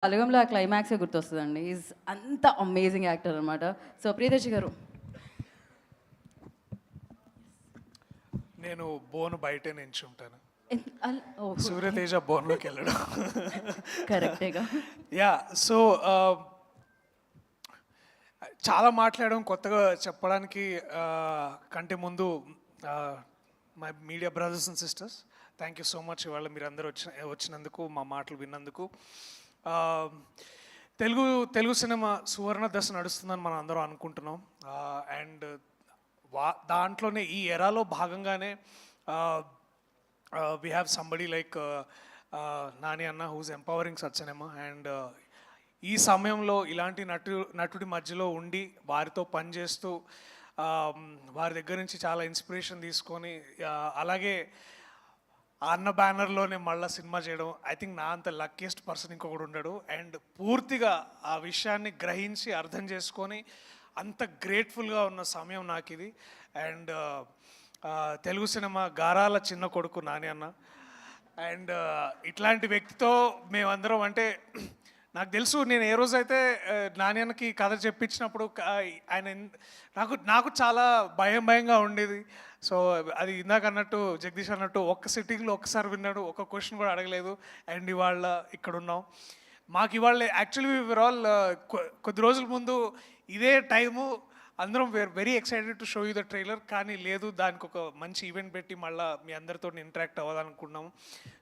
బలగంలో ఆ క్లైమాక్సే గుర్తొస్తుందండి. ఈజ్ అంత amazing actor అనమాట. సో ప్రియదర్శి గారు. నేను బోన్ బయటే నించుంటాను. ఓహ్! సూర్యతేజ బోన్లోకి వెళ్ళడం. కరెక్టేగా. యా సో చాలా మాట్లాడడం కొత్తగా చెప్పడానికి కంటే ముందు my media brothers and sisters, thank you so much ఇవాళ మీరు అందరూ వచ్చినందుకు, మా మాటలు విన్నందుకు. తెలుగు సినిమా సువర్ణ దశ నడుస్తుందని మనం అందరం అనుకుంటున్నాం. అండ్ దాంట్లోనే ఈ ఎరాలో భాగంగానే we have somebody like Nani అన్న హూజ్ ఎంపవరింగ్ సచ్ సినిమా. అండ్ ఈ సమయంలో ఇలాంటి నటుడి మధ్యలో ఉండి వారితో పనిచేస్తూ వారి దగ్గర నుంచి చాలా ఇన్స్పిరేషన్ తీసుకొని అలాగే అన్న బ్యానర్లోనే మళ్ళీ సినిమా చేయడం, ఐ థింక్ నా అంత లక్కీయెస్ట్ పర్సన్ ఇంకొకటి ఉండడు. అండ్ పూర్తిగా ఆ విషయాన్ని గ్రహించి అర్థం చేసుకొని అంత గ్రేట్ఫుల్గా ఉన్న సమయం నాకు ఇది. అండ్ తెలుగు సినిమా గారాల చిన్న కొడుకు నాని అన్న. అండ్ ఇట్లాంటి వ్యక్తితో మేమందరం, అంటే నాకు తెలుసు, నేను ఏ రోజైతే నాని అన్నకి కథ చెప్పించినప్పుడు ఆయన నాకు చాలా భయంగా ఉండేది. సో అది ఇందాక అన్నట్టు, జగదీష్ అన్నట్టు, ఒక్క సిట్టింగ్లో ఒక్కసారి విన్నాడు, ఒక్క క్వశ్చన్ కూడా అడగలేదు. అండ్ ఇవాళ ఇక్కడ ఉన్నాం. మాకు ఇవాళ యాక్చువల్లీ వీఆర్ ఆల్ కొద్ది రోజుల ముందు ఇదే టైము అందరం were very excited to show you the trailer, కానీ లేదు, దానికి ఒక మంచి ఈవెంట్ పెట్టి మళ్ళీ మీ అందరితో ఇంటరాక్ట్ అవ్వాలనుకున్నాము.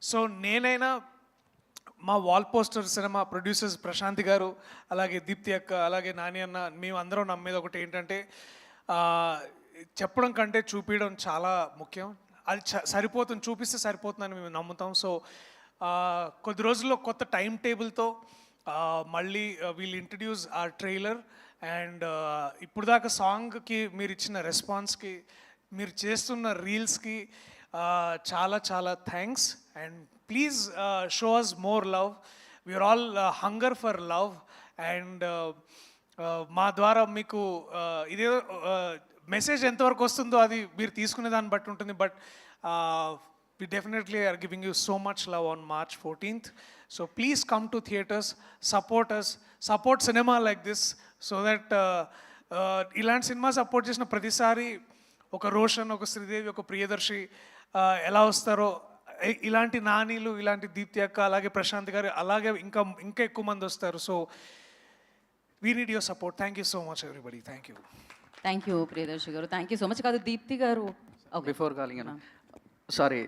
సో నేనైనా మా వాల్ పోస్టర్ సినిమా ప్రొడ్యూసర్స్ ప్రశాంతి గారు, అలాగే దీప్తి అక్క, అలాగే నాని అన్న, మేము అందరం నమ్మేది ఒకటి ఏంటంటే, చెప్పడం కంటే చూపించడం చాలా ముఖ్యం. అది సరిపోతుంది, చూపిస్తే సరిపోతుందని మేము నమ్ముతాం. సో కొద్ది రోజుల్లో కొత్త టైం టేబుల్తో మళ్ళీ వీల్ ఇంట్రడ్యూస్ ఆ ట్రైలర్. అండ్ ఇప్పుడు దాకా సాంగ్కి మీరు ఇచ్చిన రెస్పాన్స్కి, మీరు చేస్తున్న రీల్స్కి చాలా చాలా thanks. And please show us more love. We're all hunger for love. And మా ద్వారా మీకు ఇదే మెసేజ్ ఎంతవరకు వస్తుందో అది మీరు తీసుకునే దాన్ని బట్టి ఉంటుంది. But we definitely are giving you so much love on March 14th. So please come to theaters, support us, support cinema like this, so that ilanti cinema support chesina pratisari oka Roshan, oka Sridevi, oka Priyadarshin ela vastaro, ilanti naanilu, ilanti Deepthi akka, alage Prashanth garu, alage inka ekku mandi vastaru. So we need your support. Thank you so much everybody. Thank you. Thank you Priyadarshi గారు. Thank you so much. కాదు దీప్తి గారు, before calling, sorry